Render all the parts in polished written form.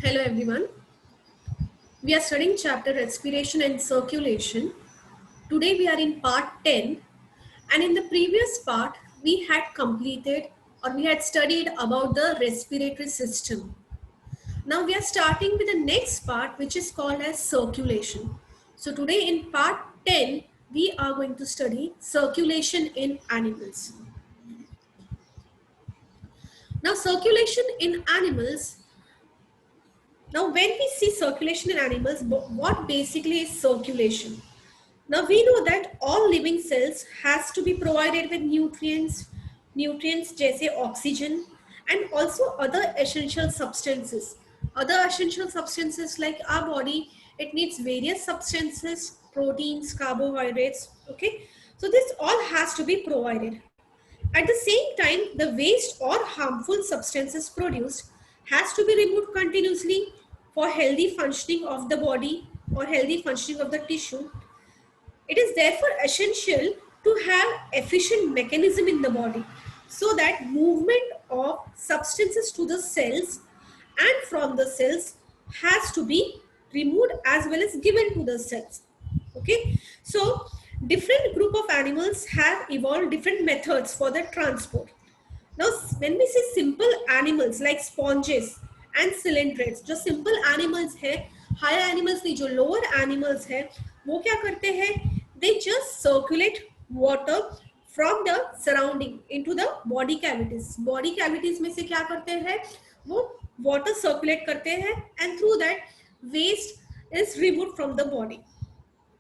Hello everyone. We are studying chapter Respiration and Circulation. Today we are in part 10, and in the previous part we had completed or we had studied about the respiratory system. Now we are starting with the next part, which is called as circulation. So today in part 10 we are going to study circulation in animals. Now circulation in animals. Now when we see circulation in animals, what basically is circulation? Now we know that all living cells has to be provided with nutrients जैसे oxygen and also other essential substances. Other essential substances like our body, it needs various substances, proteins, carbohydrates, okay? So this all has to be provided. At the same time, the waste or harmful substances produced has to be removed continuously for healthy functioning of the body or healthy functioning of the tissue. It is therefore essential to have efficient mechanism in the body so that movement of substances to the cells and from the cells has to be removed as well as given to the cells. Okay, so different group of animals have evolved different methods for the transport. Now when we say simple animals like sponges and cylindrids, जो simple animals है, higher animals नहीं, जो lower animals है, वो क्या करते हैं? They just circulate water from the surrounding into the body cavities. Body cavities में से क्या करते हैं? वो water circulate करते हैं and through that waste is removed from the body.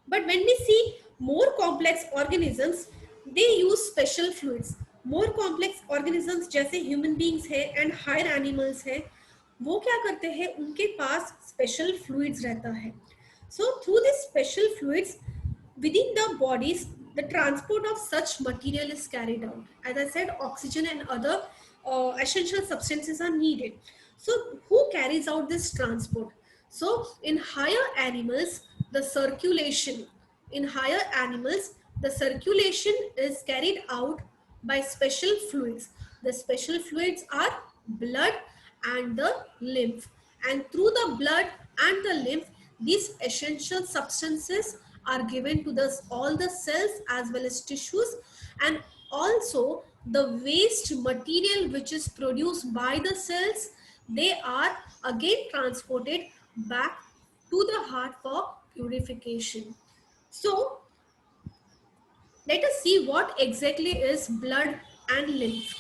But when we see more complex organisms, they use special fluids. More complex organisms जैसे human beings है and higher animals है, वो क्या करते हैं? उनके पास special fluids रहता है. So through these special fluids within the bodies, the transport of such material is carried out. As I said, oxygen and other essential substances are needed. So who carries out this transport? So in higher animals, the circulation is carried out by special fluids. The special fluids are blood and the lymph. And through the blood and the lymph, these essential substances are given to all the cells as well as tissues, and also the waste material which is produced by the cells, they are again transported back to the heart for purification. So let us see what exactly is blood and lymph.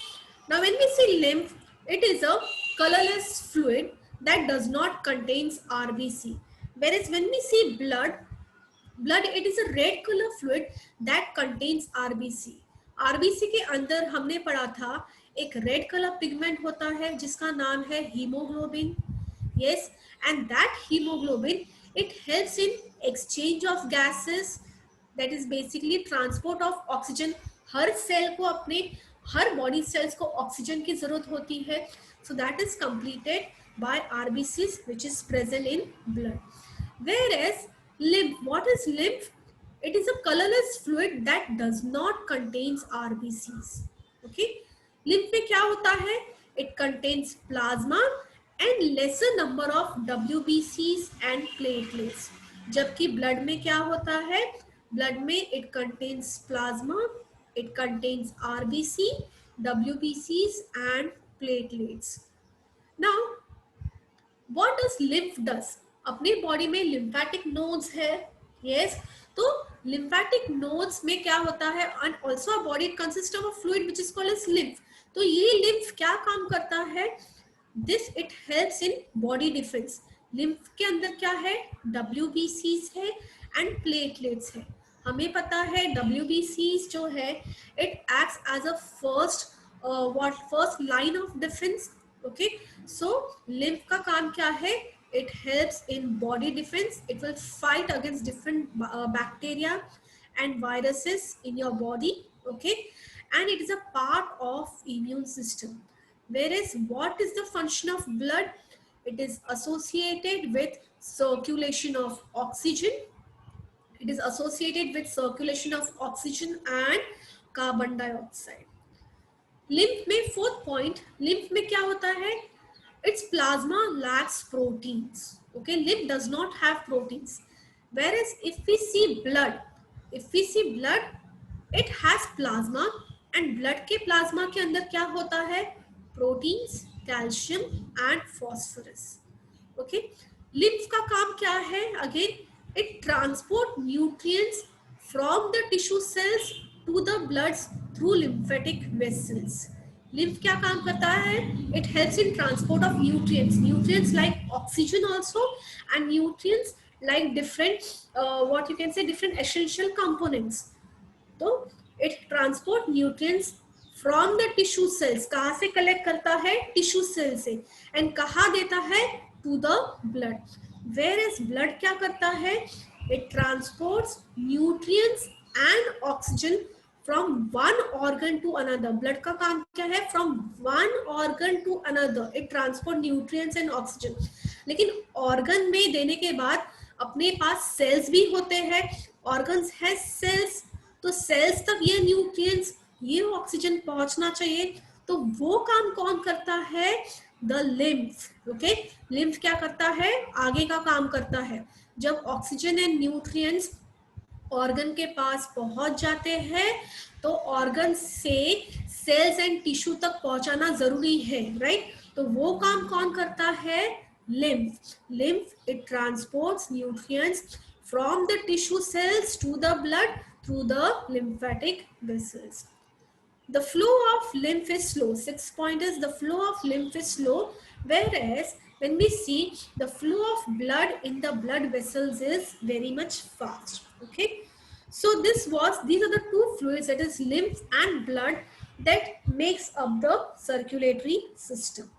Now when we say lymph, it is a colorless fluid that does not contain RBC. Whereas when we see blood, it is a red color fluid that contains RBC. RBC के अंदर हमने पढ़ा था एक red colour pigment होता है जिसका नाम है haemoglobin. Yes, and that hemoglobin, it helps in exchange of gases, that is basically transport of oxygen. हर सेल को अपने हर बॉडी सेल्स को ऑक्सीजन की जरूरत होती है. So that is completed by RBCs which is present in blood. Whereas lymph, what is lymph? It is a colorless fluid that does not contains RBCs. Okay, lymph में क्या होता है? It contains plasma and lesser number of WBCs and platelets. जबकि blood में क्या होता है? Blood में it contains plasma, it contains RBC, WBCs and platelets. Now what does lymph does? अपने बॉडी में lymphatic nodes है. Yes, तो lymphatic nodes में क्या होता है? And also our body consists of a fluid which is called as lymph. तो ये lymph क्या काम करता है? This it helps in body defense. lymph के अंदर क्या है? WBCs है and platelets है. हमें पता है WBCs जो है it acts as a first line of defense. Okay, so lymph का काम क्या है? It helps in body defense. It will fight against different bacteria and viruses in your body. Okay, and it is a part of immune system. Whereas what is the function of blood? It is associated with circulation of oxygen. It is associated with circulation of oxygen and carbon dioxide. lymph में fourth point, lymph में क्या होता है? its plasma lacks proteins. Okay, lymph does not have proteins, whereas if we see blood, it has plasma, and blood के plasma के अंदर क्या होता है? Proteins, calcium and phosphorus. Okay, lymph का काम क्या है? Again, it transport nutrients from the tissue cells to the bloods through lymphatic vessels. Lymph क्या काम करता है? It helps in transport of nutrients like oxygen also, and nutrients like different what you can say, different essential components. तो it transport nutrients from the tissue cells. कहाँ से collect करता है? Tissue cell से. एंड कहाँ देता है? To the blood. Whereas blood क्या करता है? It transports nutrients and oxygen from one organ to another. Blood का काम क्या है? From one organ to another it transport nutrients and oxygen. लेकिन ऑर्गन में देने के बाद अपने पास सेल्स भी होते हैं. ऑर्गन्स है सेल्स, तो सेल्स तक ये न्यूट्रिएंट्स, ये ऑक्सीजन पहुंचना चाहिए. तो वो काम कौन करता है? The lymph. ओके, लिम्फ क्या करता है? आगे का काम करता है. जब ऑक्सीजन एंड न्यूट्रिएंट्स ऑर्गन के पास पहुंच जाते हैं तो ऑर्गन से सेल्स एंड टिश्यू तक पहुंचाना जरूरी है, राइट? तो वो काम कौन करता है? Lymph. Lymph it transports nutrients from the tissue cells to the blood through the lymphatic vessels. The flow of lymph is slow. 6 point is the flow of lymph is slow, whereas when we see the flow of blood in the blood vessels is very much fast. Okay, so these are the two fluids, that is lymph and blood, that makes up the circulatory system.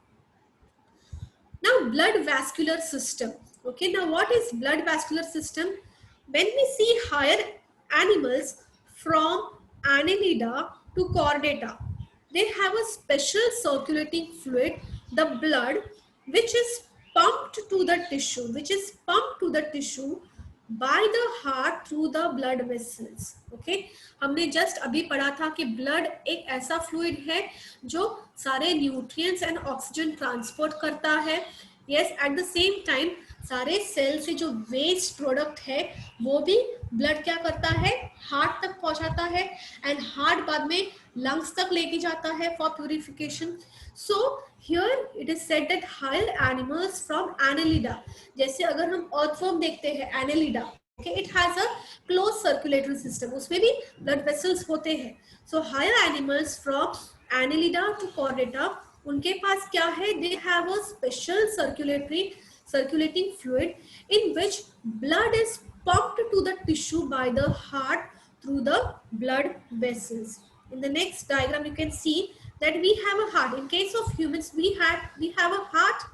Now blood vascular system. Okay, now what is blood vascular system? When we see higher animals from Annelida to Chordata, they have a special circulating fluid, the blood, which is pumped to the tissue by the heart through the blood vessels. Okay, हमने just अभी पढ़ा था कि blood एक ऐसा fluid है जो सारे न्यूट्रिएंट्स एंड ऑक्सीजन ट्रांसपोर्ट करता है. Yes, at the same time सारे सेल से जो वेस्ट प्रोडक्ट है वो भी ब्लड क्या करता है? हार्ट तक पहुंचाता है, एंड हार्ट बाद में लंग्स तक लेके जाता है for purification. So here it is said that higher animals from Annelida, जैसे अगर हम अर्थवर्म देखते हैं Annelida, okay, it has a close circulatory system, उसमें भी ब्लड वेसल्स होते हैं. So higher animals from Annelida to Chordata, उनके पास क्या है? They have a special circulating fluid in which blood is pumped to the tissue by the heart through the blood vessels. In the next diagram you can see that we have a heart. In case of humans we have a heart.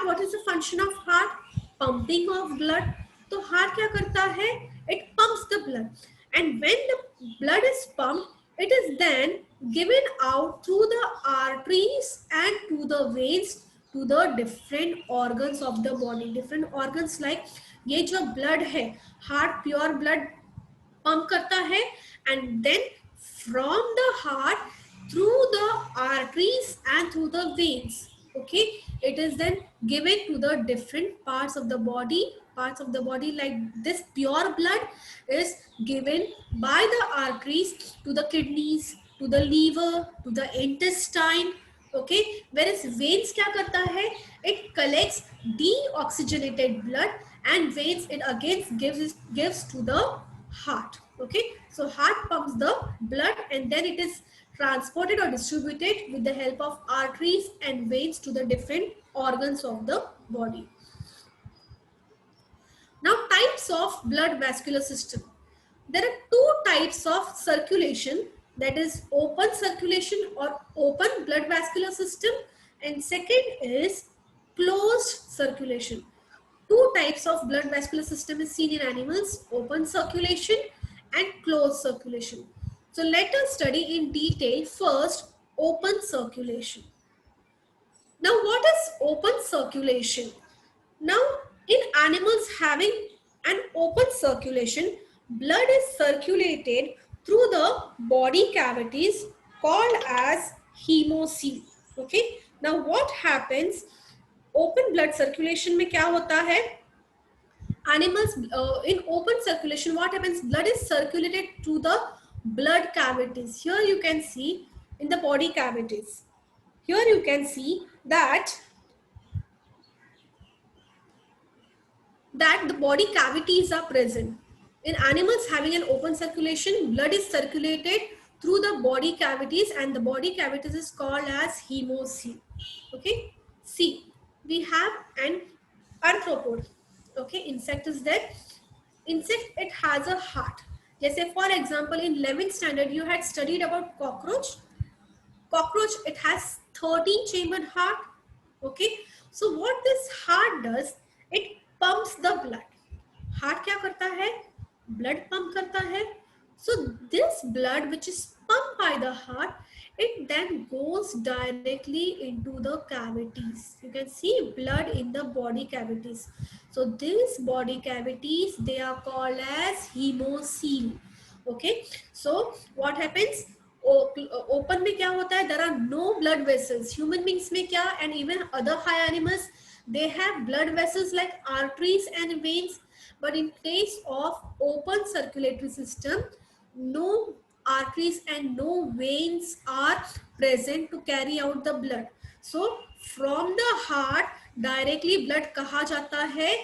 What is the function of heart? Pumping of blood. तो heart क्या करता है? It pumps the blood, and when the blood is pumped, it is then given out through the arteries and to the veins to the different organs of the body. Different organs like ये जो blood है, heart pure blood pump करता है, and then from the heart through the arteries and through the veins, okay, it is then given to the different parts of the body. Like this pure blood is given by the arteries to the kidneys, to the liver, to the intestine. Okay, whereas veins क्या करता है? It collects deoxygenated blood, and veins it again gives to the heart. Okay, so heart pumps the blood, and then it is transported or distributed with the help of arteries and veins to the different organs of the body. Now types of blood vascular system. There are two types of circulation, that is open circulation or open blood vascular system, and second is closed circulation. Two types of blood vascular system is seen in animals: open circulation and closed circulation. So let us study in detail first open circulation. Now what is open circulation? Now in animals having an open circulation, blood is circulated through the body cavities called as hemocoel. Okay, Now what happens? Open blood circulation में क्या होता है? Animals in open circulation, what happens? Blood is circulated to the blood cavities. Here you can see in the body cavities. Here you can see that the body cavities are present. In animals having an open circulation, blood is circulated through the body cavities, and the body cavities is called as hemocoel. Okay. See, we have an arthropod. Okay, insect is there. Insect, it has a heart. जैसे for example in 11th standard you had studied about cockroach. Cockroach, it has 13 chambered heart. Okay, so what this heart does, it pumps the blood. Heart क्या करता है? Blood pump करता है. So this blood which is pumped by the heart, it then goes directly into the cavities. You can see blood in the body cavities. So these body cavities, they are called as hemocoel. Okay, so what happens? Open में क्या होता है? There are no blood vessels. Human beings में क्या, and even other high animals, they have blood vessels like arteries and veins. But in case of open circulatory system, no arteries and no veins are present to carry out the blood. So from the heart directly blood कहाँ जाता है?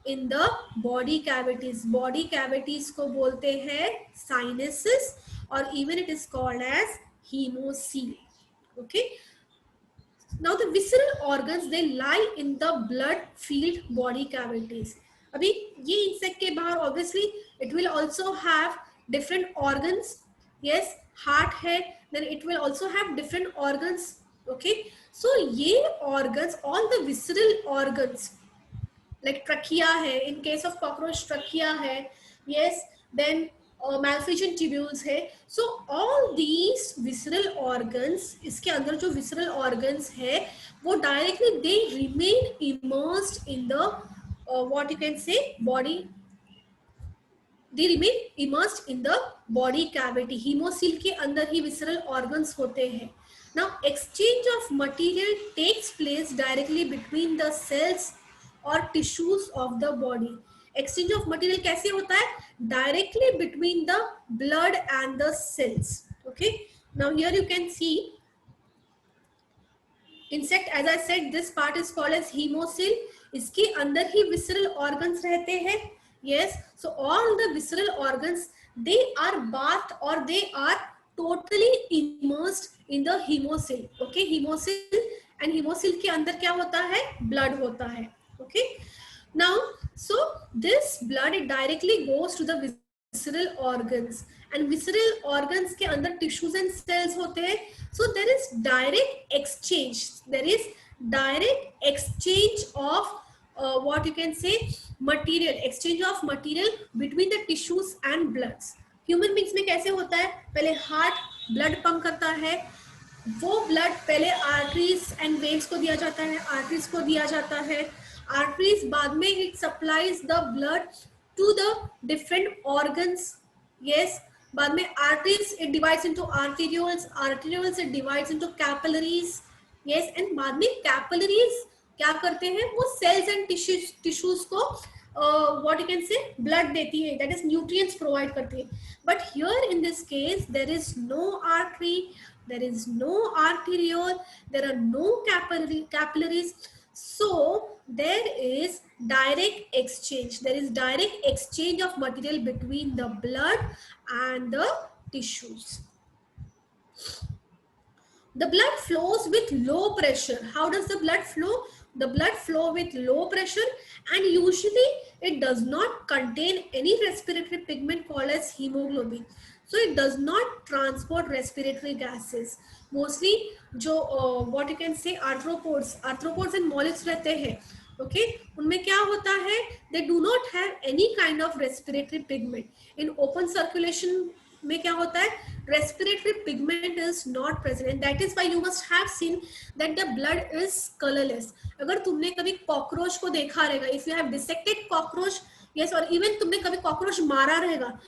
In the body cavities. Body cavities को बोलते हैं sinuses, or even it is called as hemocoel. Okay. Now the visceral organs, they lie in the blood filled body cavities. अभी ये insect के बाहर obviously it will also have different organs. Yes, heart है, then it will also have different organs. Okay, so ये organs, all the visceral organs like trachea hai, in case of cockroach trachea hai, yes, then malphizian tubules hai. So all these visceral organs, इसके अंदर जो visceral organs है, वो directly they remain immersed in the what you can say body. They remain immersed in the body cavity. Hemocoel के अंदर ही visceral organs होते हैं. Now exchange of material takes place directly between the cells or tissues of the body. Exchange of material कैसे होता है? Directly between the blood and the cells. Okay. Now here you can see insect, as I said, this part is called as hemocoel. इसके अंदर ही visceral organs रहते हैं. Yes. So all the visceral organs, they are bathed or they are totally immersed in the hemocoel. Okay. Hemocoel, and hemocoel के अंदर क्या होता है? Blood होता है. Okay. Now, so this blood, it directly goes to the visceral organs, and visceral organs के अंदर tissues and cells होते हैं. So there is direct exchange. There is direct exchange of what you can say material, exchange of material between the tissues and bloods. Human beings में कैसे होता है? पहले heart blood pump करता है, वो blood पहले arteries and veins को दिया जाता है, arteries को दिया जाता है, arteries बाद में it supplies the blood to the different organs. Yes, बाद में arteries it divides into arterioles, arterioles it divides into capillaries. Yes, and बाद में capillaries क्या करते हैं? वो cells and tissues को what you can say blood देती है, that is nutrients provide करती है. But here in this case there is no artery, there is no arteriole, there are no capillaries. So there is direct exchange. There is direct exchange of material between the blood and the tissues. The blood flows with low pressure. How does the blood flow? The blood flow with low pressure, and usually it does not contain any respiratory pigment called as hemoglobin. So it does not transport respiratory gases. Mostly जो what you can say arthropods and mollusks रहते हैं, okay, उनमें क्या होता है? They do not have any kind of respiratory pigment. In open circulation में क्या होता है? Respiratory pigment is not present, and that is why you must have seen that the blood is colorless. अगर तुमने कभी cockroach को देखा रहेगा, if you have dissected cockroach, yes, or even तुमने कभी cockroach मारा रहेगा,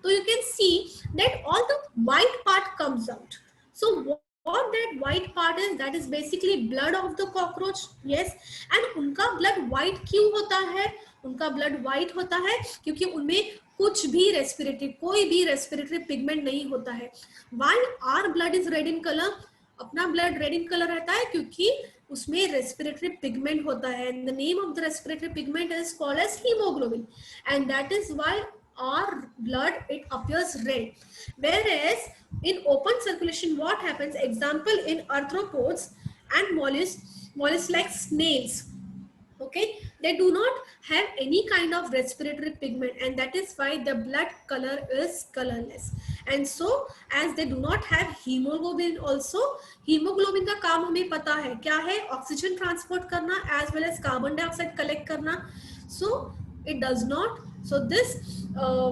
so you can see that all the white part comes out. So what that white part is, that is basically blood of the cockroach. Yes, and उनका blood white क्यों होता है? उनका blood white होता है क्योंकि उनमें कुछ भी रेस्पिरेटरी, कोई भी रेस्पिरेटरी पिगमेंट नहीं होता है. Why our blood is red in color? अपना ब्लड रेड इन कलर रहता है क्योंकि उसमें रेस्पिरेटरी पिगमेंट होता है. And the name of the respiratory pigment is called as haemoglobin, and that is why our blood it appears red. Whereas in open circulation what happens, example in arthropods and mollusks like snails, okay, they do not have any kind of respiratory pigment, and that is why the blood color is colorless. And so as they do not have hemoglobin also, hemoglobin का काम हमें पता है क्या है, oxygen transport करना as well as carbon dioxide collect करना. So it does not, so this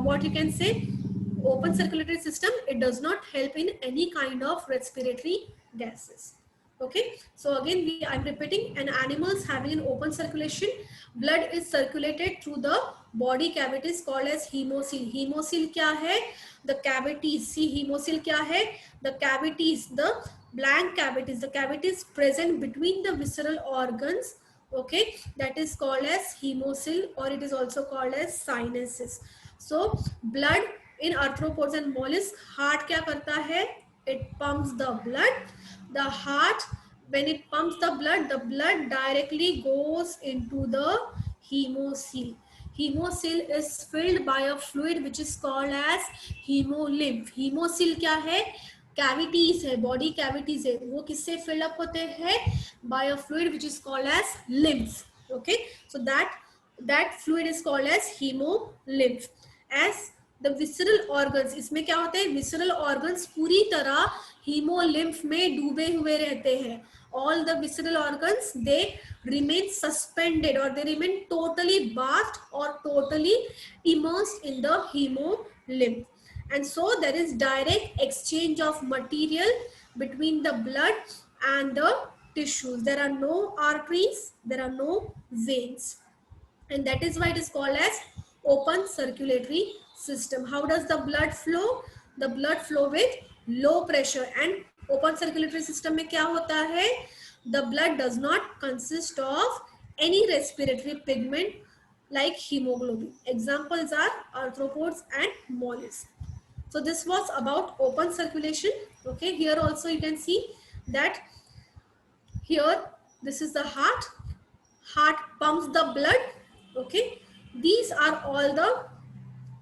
what you can say, open circulatory system, it does not help in any kind of respiratory gases. Okay, so again I'm repeating, an animals having an open circulation, blood is circulated through the body cavities called as hemocoel. Hemocoel क्या है? The cavities. See, hemocoel क्या है? The cavities, the blank cavities, the cavities present between the visceral organs, okay, that is called as hemocoel, or it is also called as sinuses. So blood in arthropods and mollusks, heart क्या करता है? It pumps the blood. The heart, when it pumps the blood directly goes into the hemocoel. Hemocoel is filled by a fluid which is called as hemolymph. Hemocoel क्या है? Cavities है, body cavities है, वो किससे fill up होते हैं? By a fluid which is called as lymph. Okay, so that fluid is called as haemolymph. As the visceral organs, इसमें क्या होते हैं? विसरल ऑर्गन्स पूरी तरह हीमोलिम्फ में डूबे हुए रहते हैं. All the visceral organs, they remain suspended or they remain totally bathed or totally immersed in the hemolymph. And so there is direct exchange of material between the blood and the tissues. There are no arteries, there are no veins, and that is why it is called as open circulatory system. How does the blood flow? The blood flow with low pressure. And open circulatory system में क्या होता है? The blood does not consist of any respiratory pigment like hemoglobin. Examples are arthropods and mollusks. So this was about open circulation. Okay, here also you can see that here this is the heart. Heart pumps the blood. Okay, these are all the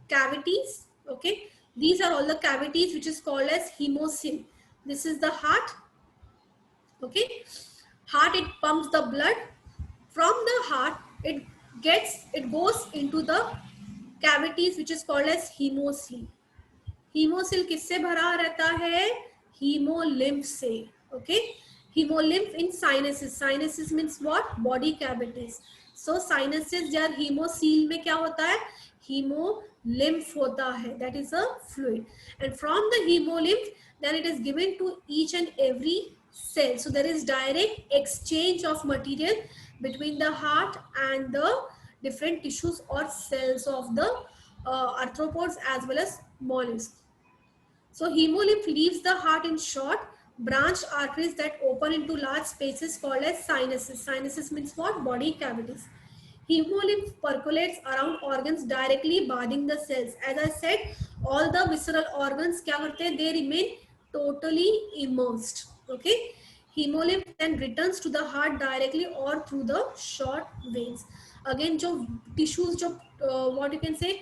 cavities. Okay, these are all the cavities which is called as hemocoel. This is the heart. Okay, heart, it pumps the blood. From the heart it goes into the cavities which is called as hemocoel. Haemocoel किससे भरा रहता है? Haemolymph से. Okay, haemolymph in sinuses. Sinuses means what? Body cavities. So sinuses या haemocoel में क्या होता है? हीमोलिम्फ होता है. That is a fluid, and from the haemolymph then it is given to each and every cell. So there is direct exchange of material between the heart and the different tissues or cells of the arthropods as well as mollusks. So hemolymph leaves the heart in short branched arteries that open into large spaces called as sinuses. Sinuses means what? Body cavities. Hemolymph percolates around organs directly bathing the cells. As I said, all the visceral organs क्या करते हैं? They remain totally immersed. Okay, hemolymph then returns to the heart directly or through the short veins. Again, जो tissues, जो what you can say,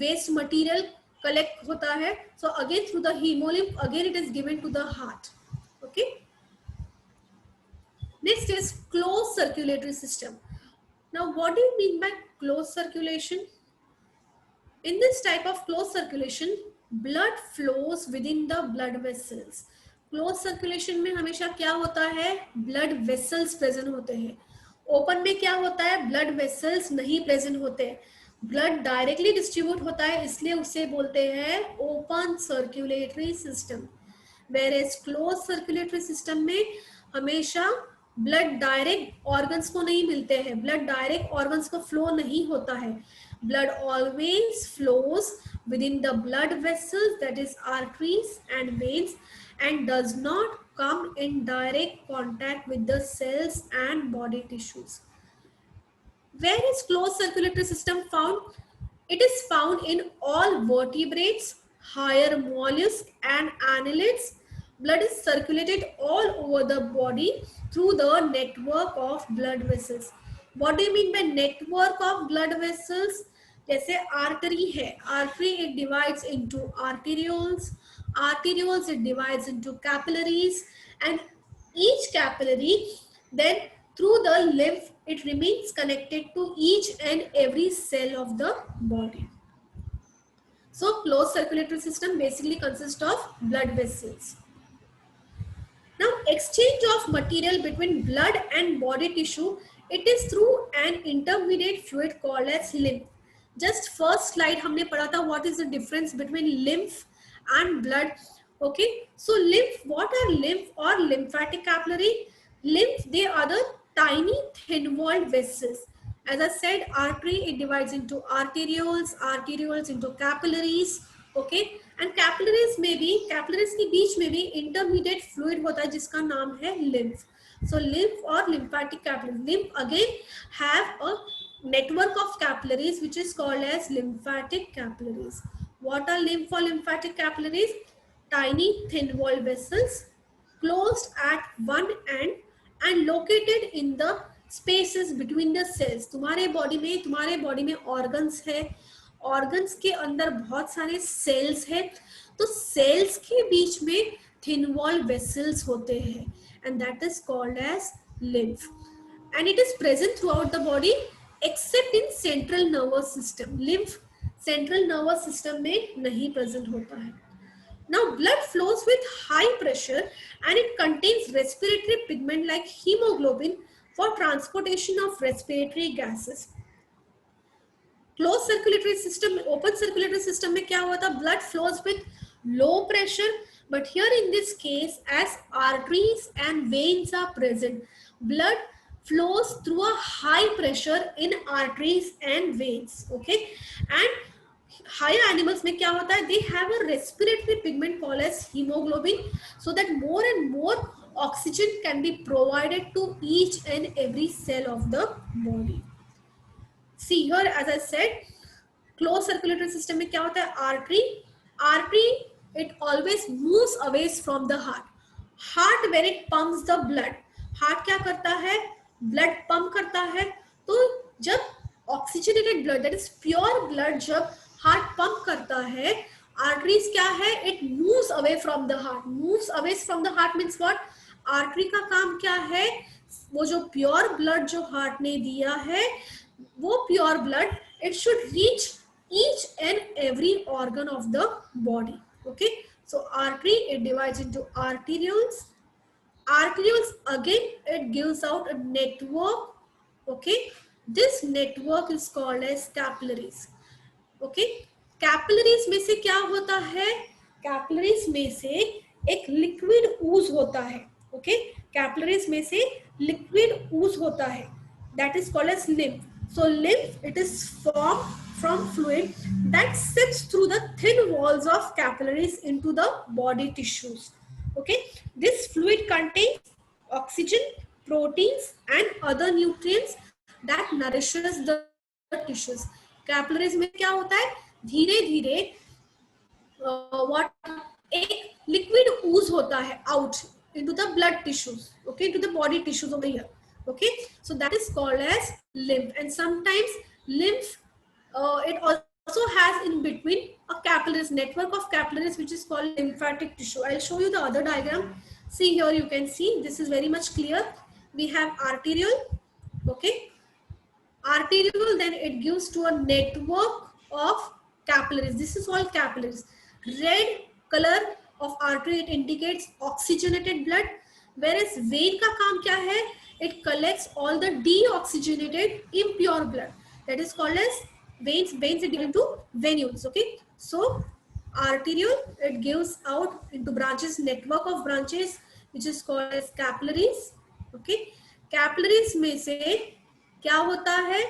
waste material collect होता है, so again through the hemolymph, again it is given to the heart. Okay, next is closed circulatory system. Now what do you mean by closed circulation? In this type of closed circulation, blood flows within the blood vessels. Close circulation में हमेशा क्या होता है? Blood vessels present होते हैं. Open में क्या होता है? ब्लड वेसल्स नहीं प्रेजेंट होते. ब्लड डायरेक्टली डिस्ट्रीब्यूट होता है, इसलिए उसे बोलते हैं open circulatory system. Whereas close circulatory system में हमेशा ब्लड डायरेक्ट ऑर्गन्स को नहीं मिलते हैं, ब्लड डायरेक्ट ऑर्गन्स को फ्लो नहीं होता है. Blood always flows within the blood vessels, that is arteries and veins, and does not come in direct contact with the cells and body tissues. Where is closed circulatory system found? It is found in all vertebrates, higher mollusks and annelids. Blood is circulated all over the body through the network of blood vessels. What do you mean by network of blood vessels? जैसे artery है, artery it divides into arterioles, arterioles it divides into capillaries, and each capillary then through the lymph it remains connected to each and every cell of the body. So closed circulatory system basically consists of blood vessels. Now exchange of material between blood and body tissue, it is through an intermediate fluid called as lymph. Just first slide हमने पढ़ा था what is the difference between lymph and blood. Okay, so lymph, what are lymph or lymphatic capillary? Lymph, they are the tiny thin walled vessels. As I said, artery it divides into arterioles, arterioles into capillaries. Okay, and capillaries में भी, capillaries के बीच में भी intermediate fluid होता है जिसका नाम है lymph. So lymph or lymphatic capillaries. Lymph again have a network of capillaries which is called as lymphatic capillaries. What are lymph or lymphatic capillaries? Tiny thin walled vessels closed at one end and located in the spaces between the cells. तुम्हारे body में organs है, organs के अंदर बहुत सारे cells है, तो cells के बीच में thin wall vessels होते हैं, and that is called as lymph, and it is present throughout the body except in central nervous system. Lymph central nervous system में नहीं present होता है. Now blood flows with high pressure and it contains respiratory pigment like hemoglobin for transportation of respiratory gases. Closed circulatory system, open circulatory system में क्या हुआ था? Blood flows with low pressure, but here in this case as arteries and veins are present, blood flows through a high pressure in arteries and veins. Okay, and higher animals में क्या होता है? They have a respiratory pigment called as hemoglobin, so that more and more oxygen can be provided to each and every cell of the body. See here, as I said, closed circulatory system में क्या होता है? Artery it always moves away from the heart. Heart when it pumps the blood, heart क्या करता है? Blood pump करता है. तो जब oxygenated blood, that is pure blood, जब हार्ट पंप करता है, आर्टरीज क्या है? It moves away from the heart. Moves away from the heart means what? Artery का काम क्या है? वो जो प्योर ब्लड जो हार्ट ने दिया है, वो pure blood it should reach each and every organ of the body. Okay, so artery it divides into arterioles. Arterioles again it gives out a network. Okay, this network is called as capillaries. Okay, capillaries में से क्या होता है? Capillaries में से एक liquid ooze होता है. ओके, कैपिलरीज में से लिक्विड ooze होता है, that is called as lymph. So lymph it is formed from fluid that seeps through the thin walls of capillaries into the body tissues. Okay, this fluid contains oxygen, proteins and other nutrients that nourishes the tissues. Capillaries में क्या होता है? धीरे धीरे एक liquid ooze होता है out into the blood tissues, okay, into the body tissues over here. Okay, so that is called as lymph. And sometimes lymph it also has in between a capillaries, network of capillaries, which is called lymphatic tissue. I'll show you the other diagram. See here, you can see this is very much clear. We have arteriole. Okay, arteriole, then it gives to a network of capillaries. This is all capillaries. Red color of artery it indicates oxygenated blood, whereas vein का काम क्या है? It collects all the deoxygenated impure blood, that is called as veins. Veins it gives into venules. Okay, so arteriole it gives out into branches, network of branches, which is called as capillaries. Okay, capillaries में से क्या होता है?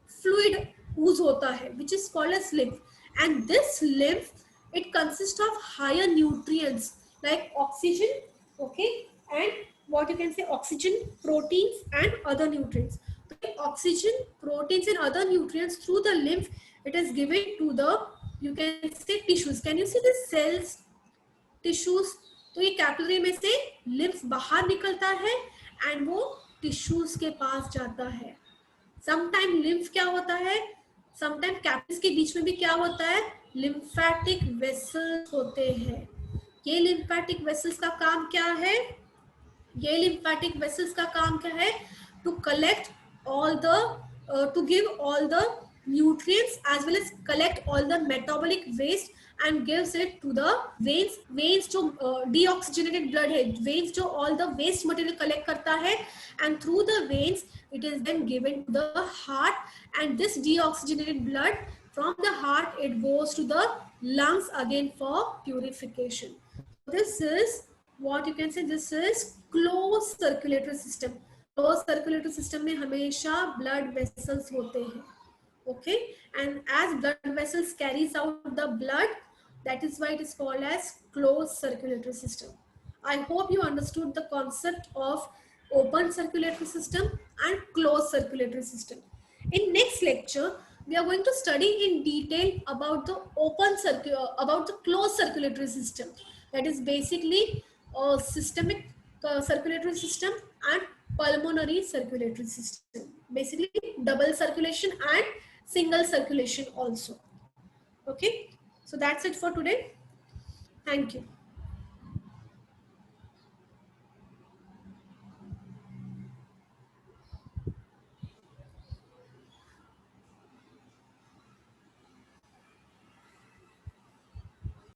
Fluid ooze होता है, which is called as lymph. And this lymph it consists of higher nutrients like oxygen. Okay, and what you can say oxygen, proteins and other nutrients. So oxygen, proteins and other nutrients through the lymph, it is given to the, you can say tissues. Can you see the cells, tissues? तो ये capillary में से lymph बाहर निकलता है and वो tissues के पास जाता है. समटाइम लिम्फ क्या होता है, समटाइम कैपिलरीज के बीच में भी क्या होता है, लिम्फेटिक वेसल्स होते हैं. ये लिम्फेटिक वेसल्स का काम क्या है, ये लिम्फेटिक वेसल्स का काम क्या है, to collect all the, to give all the nutrients as well as collect all the metabolic waste and gives it to the veins. veins जो deoxygenated blood है, veins जो all the waste material collect करता है and through the veins it is then given to the heart, and this deoxygenated blood from the heart it goes to the lungs again for purification. This is what you can say, this is closed circulatory system. Closed circulatory system में हमेशा blood vessels होते हैं. Okay, and as blood vessels carries out the blood, that is why it is called as closed circulatory system. I hope you understood the concept of open circulatory system and closed circulatory system. In next lecture, we are going to study in detail about the about the closed circulatory system. That is basically a systemic circulatory system and pulmonary circulatory system. Basically, double circulation and single circulation also. Okay, so that's it for today. Thank you.